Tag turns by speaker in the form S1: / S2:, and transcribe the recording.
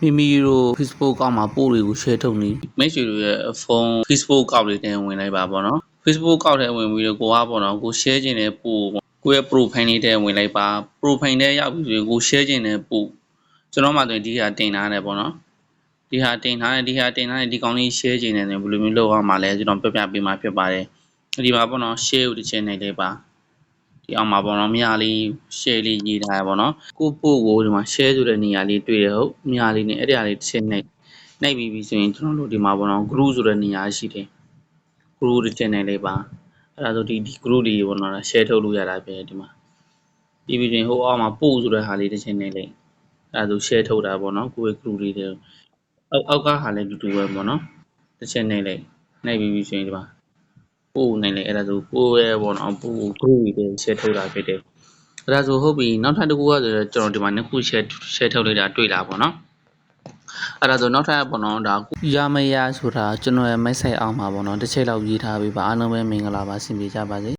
S1: မိမိတို့ Facebook ကောက်မှာပို့တွေကို share ထုတ်နေမိတ်ဆွေတို့ရဲ့ဖုန်း Facebook ကောက်လေးတင်ဝင်လိုက်ပါပေါ့နော် Facebook ကောက်ထဲဝင်ပြီးတော့ကိုကပေါ့နော်ကို share ခြင်းတဲ့ပို့ကိုရဲ့ profile လေးထဲဝင်လိုက်ပါ profile ထဲရောက်ပြီးဆိုရင်ကို share ခြင်းတဲ့ပို့ကျွန်တော်မှဆိုရင်ဒီဟာတင်ထားတယ်ပေါ့နော်ဒီဟာတင်ထားတယ်ဒီကောင်လေး share ခြင်းနဲ့ဘယ်လိုမျိုးလုပ်အောင်မလဲကျွန်တော်ပြပြပေးမှာဖြစ်ပါတယ်ဒီမှာပေါ့နော် share ကိုတစ်ချက်နှိပ်လိုက်ပါဒီအောင်မှာပေါ့နော်မြားလေး share လေးရေးထားရပေါ့နော်ကိုပို့ကိုဒီမှာ share ဆိုတဲ့နေရာလေးတွေ့ရဟုတ်မြားလေးနဲ့အဲ့ဒီဟာလေးတစ်ချက်နှိပ်ပြီးဆိုရင်ကျွန်တော်တို့ဒီမှာပေါ့နော် group ဆိုတဲ့နေရာရှိတယ် group တစ်ချက်နှိပ်လိုက်ပါအဲ့ဒါဆိုဒီ group လေးပေါ့နော် share ထုတ်လို့ရတာပဲဒီမှာပြီးပြီးရင်ဟိုအောက်မှာပို့ဆိုတဲ့ဟာလေးတစ်ချက်နှိပ်လိုက်အဲ့ဒါဆို share ထုတ်တာပေါ့နော်ကိုယ့်ရဲ့ group လေးတွေအောက်ကဟာလည်းတူတူပဲပေါ့နော်တစ်ချက်နှိပ်ပြီးဆိုရင်ဒီမှာပို့နိုင်လေအဲ့ဒါဆိုပို့ရဲပေါ့နော်ပို့ group တွေ share ထုတ်တာဖြစ်တယ်အဲ့ဒါဆိုဟုတ်ပြီနောက်ထပ်တစ်ခုကဆိုတော့ကျွန်တော်ဒီမှာနှစ်ခု share ထုတ်လိုက်တာတွေ့တာပေါ့နော်အဲ့ဒါဆိုနောက်ထပ်ပေါ့နော်ဒါရမရဆိုတာကျွန်တော်ရဲ့ message အောင်မှာပေါ့နော်တစ်ချက်လောက်ရေးထားပေးပါအားလုံးပဲမင်္ဂလာပါဆင်ပြေကြပါစေ